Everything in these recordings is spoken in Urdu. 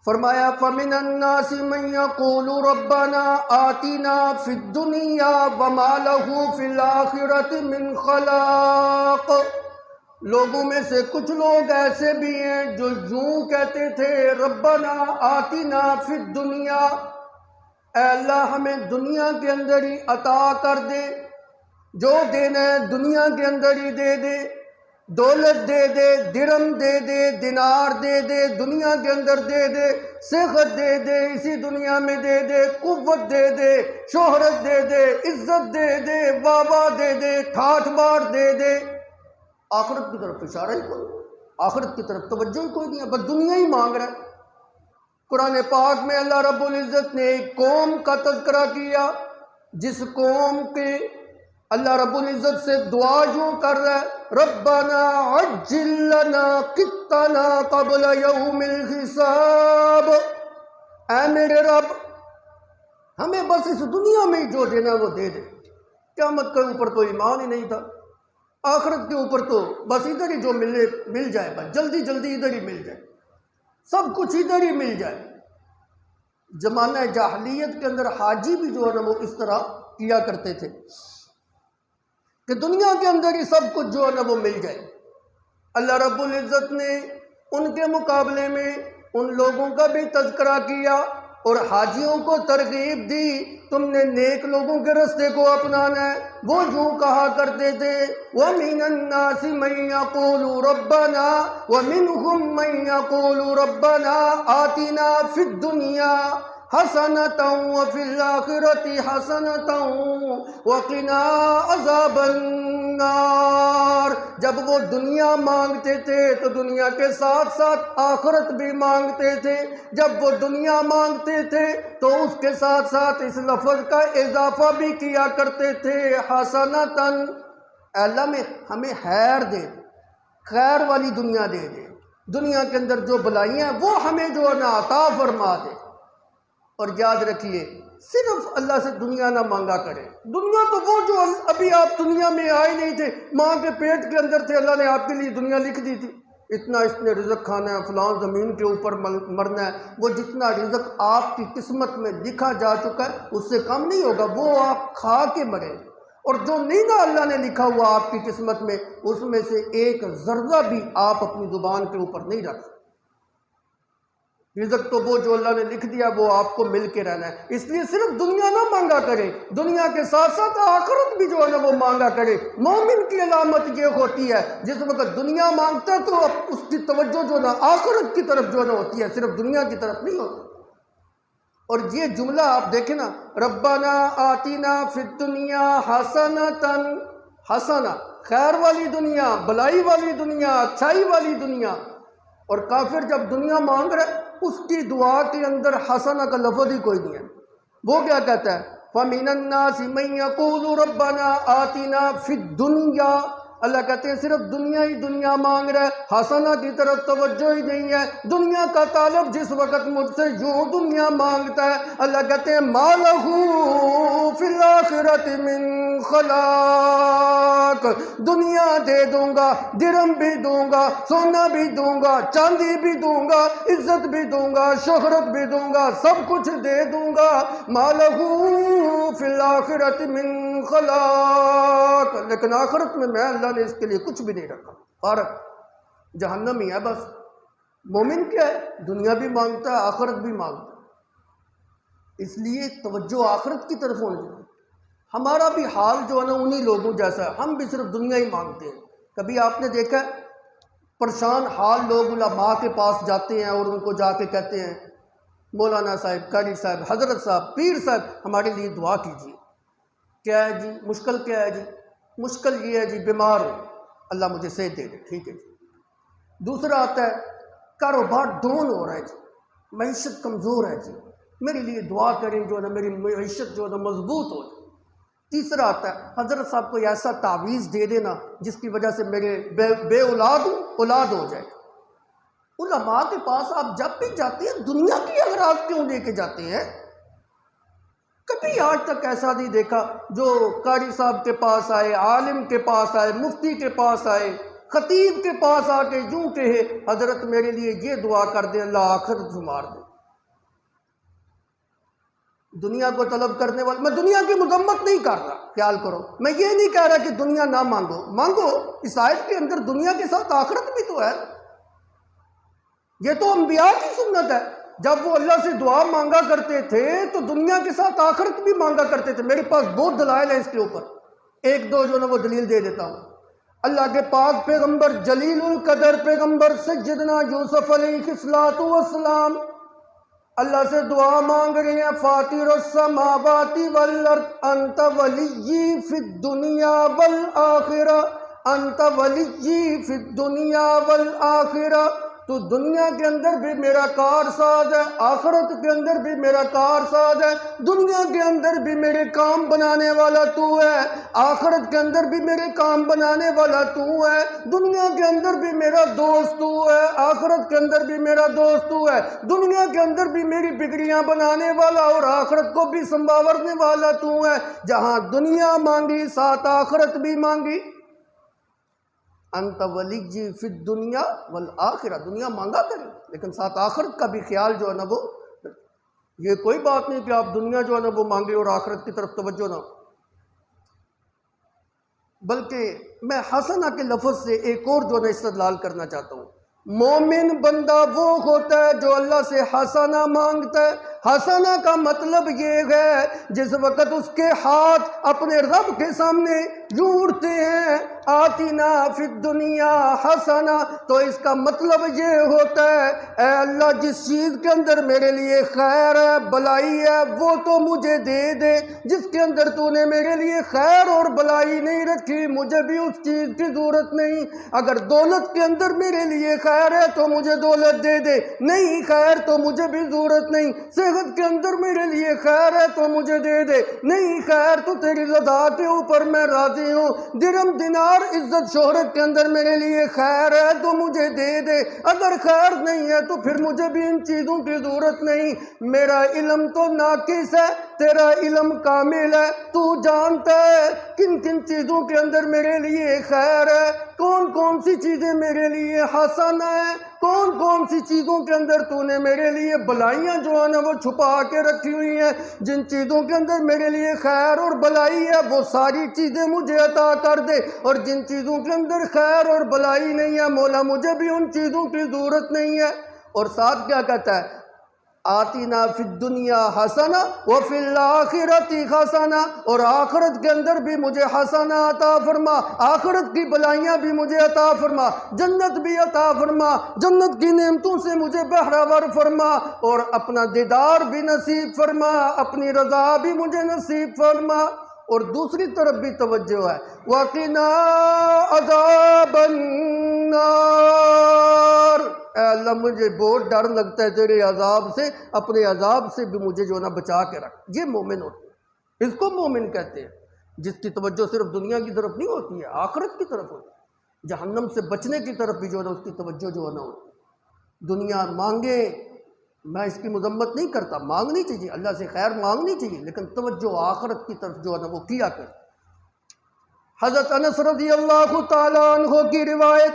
فرمایا فَمِنَ النَّاسِ مَن يَقُولُ رَبَّنَا آتِنَا فِي الدُّنْيَا وَمَا لَهُ فِي الْآخِرَةِ مِنْ خَلَاقٍ۔ لوگوں میں سے کچھ لوگ ایسے بھی ہیں جو یوں کہتے تھے ربنا آتنا فی الدنیا، اے اللہ ہمیں دنیا کے اندر ہی عطا کر دے، جو دینا ہے دنیا کے اندر ہی دے دے، دولت دے دے، درہم دے دے، دینار دے دے، دنیا کے اندر دے دے، صحت دے دے اسی دنیا میں دے دے، قوت دے دے، شہرت دے دے، عزت دے دے، بابا دے دے، ٹھاٹھ بار دے دے۔ آخرت کی طرف اشارہ ہی کوئی نہیں، آخرت کی طرف توجہ ہی کوئی نہیں ہے، بس دنیا ہی مانگ رہا ہے۔ قرآن پاک میں اللہ رب العزت نے ایک قوم کا تذکرہ کیا جس قوم کے اللہ رب العزت سے دعا یوں کر رہا ہے ربنا عجل لنا قطنا قبل یوم الحساب، اے میرے رب ہمیں بس اس دنیا میں جو دینا وہ دے دے۔ قیامت کے اوپر تو ایمان ہی نہیں تھا، آخرت کے اوپر تو بس ادھر ہی جو مل جائے، بس جلدی جلدی ادھر ہی مل جائے، سب کچھ ادھر ہی مل جائے۔ زمانہ جاہلیت کے اندر حاجی بھی جو ہے نا وہ اس طرح کیا کرتے تھے کہ دنیا کے اندر ہی سب کچھ جو ہے نا وہ مل جائے۔ اللہ رب العزت نے ان کے مقابلے میں ان لوگوں کا بھی تذکرہ کیا اور حاجیوں کو ترغیب دی تم نے نیک لوگوں کے راستے کو اپنانا ہے۔ وہ یوں کہا کرتے تھے وَمِنَ النَّاسِ مَن يَقُولُ رَبَّنَا وَمِنْهُم مَّن يَقُولُ رَبَّنَا آتِنَا فِي الدُّنْيَا حَسَنَةً وَفِي الْآخِرَةِ حَسَنَةً وَقِنَا عَذَابَ النَّارِ۔ جب وہ دنیا مانگتے تھے تو دنیا کے ساتھ ساتھ آخرت بھی مانگتے تھے، جب وہ دنیا مانگتے تھے تو اس کے ساتھ ساتھ اس لفظ کا اضافہ بھی کیا کرتے تھے حسنتاً، اے اللہ ہمیں خیر دے، خیر والی دنیا دے دے، دنیا کے اندر جو بلائیاں ہیں وہ ہمیں جو ہے نا عطا فرما دے۔ اور یاد رکھیے صرف اللہ سے دنیا نہ مانگا کرے، دنیا تو وہ جو ابھی آپ دنیا میں آئے نہیں تھے، ماں کے پیٹ کے اندر تھے، اللہ نے آپ کے لیے دنیا لکھ دی تھی، اتنا اس نے رزق کھانا ہے، فلاں زمین کے اوپر مرنا ہے، وہ جتنا رزق آپ کی قسمت میں لکھا جا چکا ہے اس سے کم نہیں ہوگا، وہ آپ کھا کے مریں۔ اور جو نہیں نا اللہ نے لکھا ہوا آپ کی قسمت میں، اس میں سے ایک ذرہ بھی آپ اپنی زبان کے اوپر نہیں رکھ سکتے۔ رزق تو وہ جو اللہ نے لکھ دیا وہ آپ کو مل کے رہنا ہے، اس لیے صرف دنیا نہ مانگا کرے، دنیا کے ساتھ ساتھ آخرت بھی جو ہے نا وہ مانگا کرے۔ مومن کی علامت یہ ہوتی ہے جس وقت دنیا مانگتا ہے تو اس کی توجہ جو ہے نا آخرت کی طرف جو ہے نا ہوتی ہے، صرف دنیا کی طرف نہیں ہوتی۔ اور یہ جملہ آپ دیکھیں نا ربنا آتنا فی الدنیا حسنتاً، حسنہ خیر والی دنیا، بلائی والی دنیا، اچھائی والی دنیا، اور کافر جب دنیا مانگ رہا ہے اس کی دعا کے اندر حسنہ کا لفظ ہی کوئی نہیں ہے۔ وہ کیا کہتا ہے فَمِنَ النَّاسِ مَن يَقُولُ رَبَّنَا آتِنَا فِي الدُّنْيَا، اللہ کہتے ہیں صرف دنیا ہی دنیا مانگ رہا ہے، حسنہ کی طرف توجہ ہی نہیں ہے۔ دنیا کا طالب جس وقت مجھ سے یوں دنیا مانگتا ہے، اللہ کہتے ہیں مَا لَهُ فِي الْآخِرَةِ مِنْ خَلَاقٍ، دنیا دے دوں گا، درہم بھی دوں گا، سونا بھی دوں گا، چاندی بھی دوں گا، عزت بھی دوں گا، شہرت بھی دوں گا، سب کچھ دے دوں گا، مَا لَهُ فِي الْآخِرَةِ مِنْ خَلَاقٍ، لیکن آخرت میں اللہ نے اس کے لیے کچھ بھی نہیں رکھا، فارغ جہنم ہی ہے بس۔ مومن کیا ہے دنیا بھی مانگتا ہے آخرت بھی مانگتا ہے، اس لیے توجہ آخرت کی طرف ہونی چاہیے۔ ہمارا بھی حال جو ہے نا انہی لوگوں جیسا ہے، ہم بھی صرف دنیا ہی مانگتے ہیں۔ کبھی آپ نے دیکھا ہے پریشان حال لوگ علماء کے پاس جاتے ہیں اور ان کو جا کے کہتے ہیں مولانا صاحب، قاری صاحب، حضرت صاحب، پیر صاحب ہمارے لیے دعا کیجیے۔ کیا ہے جی مشکل، کیا ہے جی مشکل یہ ہے جی بیمار ہو، اللہ مجھے صحت دے دے، ٹھیک ہے جی۔ دوسرا آتا ہے کاروبار ڈاؤن ہو رہا ہے جی، معیشت کمزور ہے جی، میرے لیے دعا کریں جو ہے نا میری معیشت جو ہے نا مضبوط ہو جائے۔ تیسرا آتا ہے حضرت صاحب کوئی ایسا تعویذ دے دینا جس کی وجہ سے میرے بے اولاد ہو جائے۔ علماء کے پاس آپ جب بھی جاتے ہیں دنیا کی اغراض کیوں لے کے جاتے ہیں؟ کبھی آج تک ایسا نہیں دیکھا جو قاری صاحب کے پاس آئے، عالم کے پاس آئے، مفتی کے پاس آئے، خطیب کے پاس آ کے یوں کہے حضرت میرے لیے یہ دعا کر دیں اللہ آخرت سنوار دے۔ دنیا کو طلب کرنے والے، میں دنیا کی مذمت نہیں کر رہا، خیال کرو، میں یہ نہیں کہہ رہا کہ دنیا نہ مانگو، مانگو، اس آیت کے اندر دنیا کے ساتھ آخرت بھی تو ہے۔ یہ تو انبیاء کی سنت ہے، جب وہ اللہ سے دعا مانگا کرتے تھے تو دنیا کے ساتھ آخرت بھی مانگا کرتے تھے۔ میرے پاس بہت دلائل ہیں اس کے اوپر، ایک دو جو نا وہ دلیل دے دیتا ہوں۔ اللہ کے پاک پیغمبر جلیل القدر پیغمبر سیدنا یوسف علیہ السلام اللہ سے دعا مانگ رہے ہیں، فاطر السماوات والارض انت ولی فی الدنیا والآخرہ، انت ولی فی الدنیا والآخرہ، تو دنیا کے اندر بھی میرا کارساز ہے، آخرت کے اندر بھی میرا کارساز ہے، دنیا کے اندر بھی میرے کام بنانے والا تو ہے، آخرت کے اندر بھی میرے کام بنانے والا تو ہے، دنیا کے اندر بھی میرا دوست تو ہے، آخرت کے اندر بھی میرا دوست تو ہے، دنیا کے اندر بھی میری بگڑیاں بنانے والا اور آخرت کو بھی سنوارنے والا تو ہے۔ جہاں دنیا مانگی ساتھ آخرت بھی مانگی، انت ولی فی الدنیا والآخرہ، دنیا مانگا کریں لیکن ساتھ آخرت کا بھی خیال جو ہے نا وہ، یہ کوئی بات نہیں کہ آپ دنیا جو ہے نا وہ مانگے اور آخرت کی طرف توجہ نہ، بلکہ میں حسنہ کے لفظ سے ایک اور جو ہے نا استدلال کرنا چاہتا ہوں۔ مومن بندہ وہ ہوتا ہے جو اللہ سے حسنہ مانگتا ہے۔ حسنہ کا مطلب یہ ہے جس وقت اس کے ہاتھ اپنے رب کے سامنے یوں اٹھتے ہیں، آتینا فی الدنیا حسنہ، تو اس کا مطلب یہ ہوتا ہے اے اللہ جس چیز کے اندر میرے لیے خیر ہے بلائی ہے وہ تو مجھے دے دے، جس کے اندر تو نے میرے لیے خیر اور بلائی نہیں رکھی مجھے بھی اس چیز کی ضرورت نہیں۔ اگر دولت کے اندر میرے لیے خیر ہے تو مجھے دولت دے دے، نہیں خیر تو مجھے بھی ضرورت نہیں۔ صحت کے اندر میرے لیے خیر ہے تو مجھے دے دے، نہیں خیر تو تیری رضا کے اوپر میں راضی ہوں۔ درم دینار عزت شہرت کے اندر میرے لیے خیر ہے تو مجھے دے دے، اگر خیر نہیں ہے تو پھر مجھے بھی ان چیزوں کی ضرورت نہیں۔ میرا علم تو ناقص ہے، تیرا علم کامل ہے، تو جانتا ہے کن کن چیزوں کے اندر میرے لیے خیر ہے، کون کون سی چیزیں میرے لیے حسن ہے، کون کون سی چیزوں کے اندر تو نے میرے لیے بلائیاں جو ہے نا وہ چھپا کے رکھی ہوئی ہیں۔ جن چیزوں کے اندر میرے لیے خیر اور بلائی ہے وہ ساری چیزیں مجھے عطا کر دے، اور جن چیزوں کے اندر خیر اور بلائی نہیں ہے مولا مجھے بھی ان چیزوں کی ضرورت نہیں ہے۔ اور ساتھ کیا کہتا ہے، آتینا فی الدنیا حسنہ وفی الآخرۃ حسنہ، اور آخرت کے اندر بھی مجھے حسنہ عطا فرما، آخرت کی بلائیاں بھی مجھے عطا فرما، جنت بھی عطا فرما، جنت کی نعمتوں سے مجھے بہرہ فرما، اور اپنا دیدار بھی نصیب فرما، اپنی رضا بھی مجھے نصیب فرما۔ اور دوسری طرف بھی توجہ ہے، وَقِنَا عَذَابَ النَّارِ، اے اللہ مجھے بہت ڈر لگتا ہے تیرے عذاب سے، اپنے عذاب سے بھی مجھے جو نا بچا کے رکھ۔ یہ مومن ہوتے ہیں، اس کو مومن کہتے ہیں، جس کی توجہ صرف دنیا کی طرف نہیں ہوتی ہے، آخرت کی طرف ہوتی ہے، جہنم سے بچنے کی طرف بھی جو ہے نا اس کی توجہ جو ہے نا ہوتی ہے۔ دنیا مانگے، میں اس کی مذمت نہیں کرتا، مانگنی چاہیے، اللہ سے خیر مانگنی چاہیے، لیکن توجہ آخرت کی طرف جو ہے نا وہ کیا کر۔ حضرت انس رضی اللہ تعالیٰ عنہ کی روایت،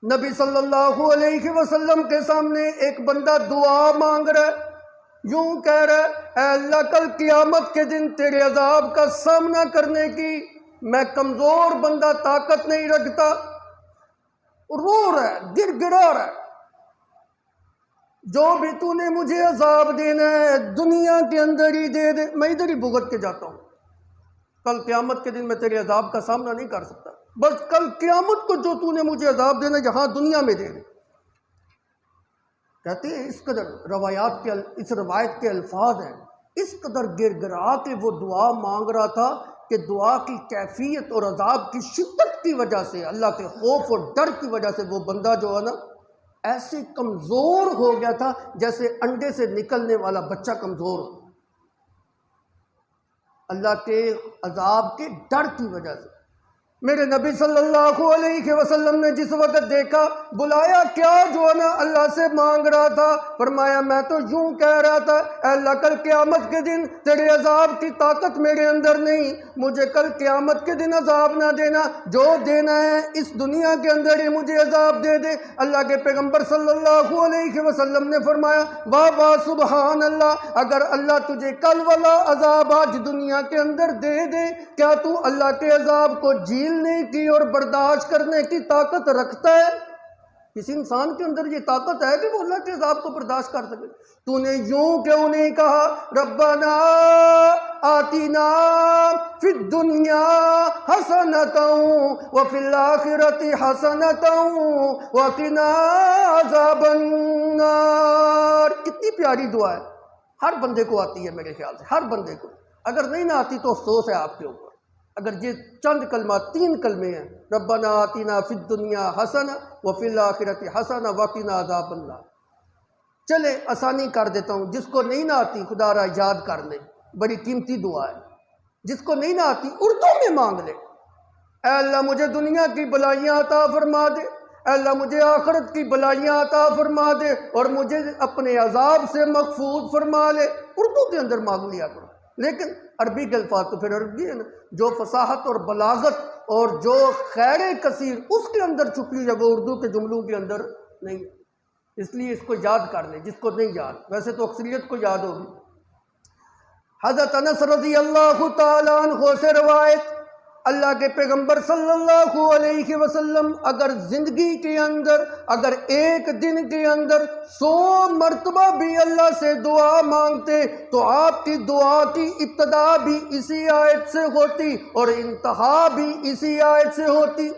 نبی صلی اللہ علیہ وسلم کے سامنے ایک بندہ دعا مانگ رہا ہے، یوں کہہ رہا ہے اے اللہ کل قیامت کے دن تیرے عذاب کا سامنا کرنے کی میں کمزور بندہ طاقت نہیں رکھتا، رو رہا ہے، گر گرا رہا ہے، جو بھی تو نے مجھے عذاب دینا ہے دنیا کے اندر ہی دے دے، میں ادھر ہی بھگت کے جاتا ہوں، کل قیامت کے دن میں تیرے عذاب کا سامنا نہیں کر سکتا، بس کل قیامت کو جو تو نے مجھے عذاب دینا یہاں دنیا میں دے دے۔ کہتے ہیں اس قدر روایات کے اس روایت کے الفاظ ہیں، اس قدر گر گرا کے وہ دعا مانگ رہا تھا کہ دعا کی کیفیت اور عذاب کی شدت کی وجہ سے، اللہ کے خوف اور ڈر کی وجہ سے وہ بندہ جو ہے نا ایسے کمزور ہو گیا تھا جیسے انڈے سے نکلنے والا بچہ کمزور ہو، اللہ کے عذاب کے ڈر کی وجہ سے۔ میرے نبی صلی اللہ علیہ وسلم نے جس وقت دیکھا بلایا کیا جو ہے نا اللہ سے مانگ رہا تھا؟ فرمایا میں تو یوں کہہ رہا تھا اے اللہ کل قیامت کے دن تیرے عذاب کی طاقت میرے اندر نہیں، مجھے کل قیامت کے دن عذاب نہ دینا، جو دینا ہے اس دنیا کے اندر ہی مجھے عذاب دے دے۔ اللہ کے پیغمبر صلی اللہ علیہ وسلم نے فرمایا واہ واہ سبحان اللہ، اگر اللہ تجھے کل والا عذاب آج دنیا کے اندر دے دے، کیا تو اللہ کے عذاب کو جھیلنے کی اور برداشت کرنے کی طاقت رکھتا ہے؟ کسی انسان کے اندر یہ طاقت ہے کہ وہ اللہ کے عذاب کو برداشت کر سکے؟ تو نے یوں کیوں نہیں کہا ربنا آتنا فی الدنیا حسنۃ وفی الآخرۃ حسنۃ وقنا عذاب النار؟ کتنی پیاری دعا ہے، ہر بندے کو آتی ہے میرے خیال سے، ہر بندے کو، اگر نہیں نہ آتی تو افسوس ہے آپ کے اوپر۔ اگر یہ چند کلمات، 3 کلمے ہیں، ربنا آتنا فی الدنیا حسنہ وفی الآخرۃ حسنہ وقنا عذاب النار، چلے آسانی کر دیتا ہوں، جس کو نہیں نہ آتی خدا را یاد کر لے، بڑی قیمتی دعا ہے، جس کو نہیں نہ آتی اردو میں مانگ لے، اے اللہ مجھے دنیا کی بلائیاں عطا فرما دے، اے اللہ مجھے آخرت کی بلائیاں عطا فرما دے، اور مجھے اپنے عذاب سے محفوظ فرما لے، اردو کے اندر مانگ لیا کرو۔ لیکن عربی کے الفاظ تو پھر عربی ہے نا، جو فصاحت اور بلاغت اور جو خیر کثیر اس کے اندر چھپی ہے وہ اردو کے جملوں کے اندر نہیں ہے، اس لیے اس کو یاد کر لیں جس کو نہیں یاد، ویسے تو اکثریت کو یاد ہوگی۔ حضرت انس رضی اللہ تعالیٰ عنہ سے روایت، اللہ کے پیغمبر صلی اللہ علیہ وسلم اگر زندگی کے اندر، اگر ایک دن کے اندر 100 مرتبہ بھی اللہ سے دعا مانگتے تو آپ کی دعا کی ابتدا بھی اسی آیت سے ہوتی اور انتہا بھی اسی آیت سے ہوتی۔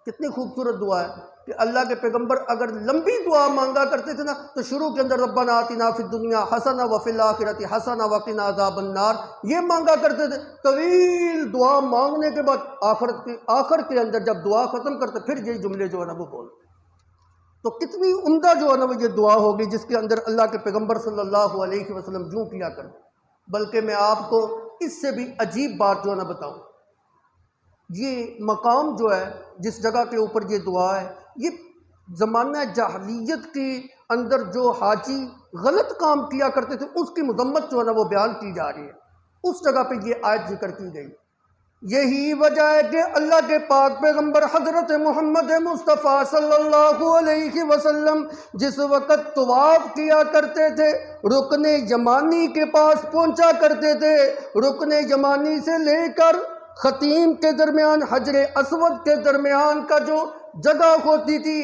کتنی خوبصورت دعا ہے کہ اللہ کے پیغمبر اگر لمبی دعا مانگا کرتے تھے نا تو شروع کے اندر ربنا آتنا فی الدنیا حسنہ وفی الآخرۃ حسنہ وقنا عذاب النار یہ مانگا کرتے تھے۔ طویل دعا مانگنے کے بعد آخر کے اندر جب دعا ختم کرتے پھر یہی جملے جو ہے نا وہ بول، تو کتنی عمدہ جو ہے نا وہ یہ دعا ہوگی جس کے اندر اللہ کے پیغمبر صلی اللہ علیہ وسلم یوں کیا کرتے۔ بلکہ میں آپ کو اس سے بھی عجیب بات جو ہے نا بتاؤں، یہ مقام جو ہے جس جگہ کے اوپر یہ دعا ہے، یہ زمانہ جاہلیت کے اندر جو حاجی غلط کام کیا کرتے تھے اس کی مذمت جو ہے نا وہ بیان کی جا رہی ہے، اس جگہ پہ یہ آیت ذکر کی گئی۔ یہی وجہ ہے کہ اللہ کے پاک پیغمبر حضرت محمد مصطفیٰ صلی اللہ علیہ وسلم جس وقت طواف کیا کرتے تھے رکن یمانی کے پاس پہنچا کرتے تھے، رکن یمانی سے لے کر خطیم کے درمیان، حجر اسود کے درمیان کا جو جگہ ہوتی تھی،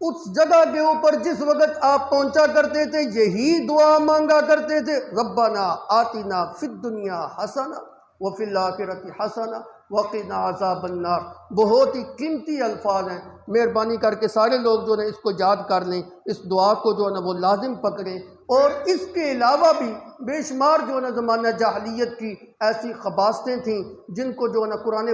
اس جگہ کے اوپر جس وقت آپ پہنچا کرتے تھے یہی دعا مانگا کرتے تھے، ربنا آتنا فی الدنیا حسنہ وفی الآخرۃ حسنہ وقنا عذاب النار۔ بہت ہی قیمتی الفاظ ہیں، مہربانی کر کے سارے لوگ جو ہے اس کو یاد کر لیں، اس دعا کو جو ہے نا وہ لازم پکڑیں۔ اور اس کے علاوہ بھی بے شمار جو ہے نا زمانہ جاہلیت کی ایسی خباثتیں تھیں جن کو جو ہے نا قرآن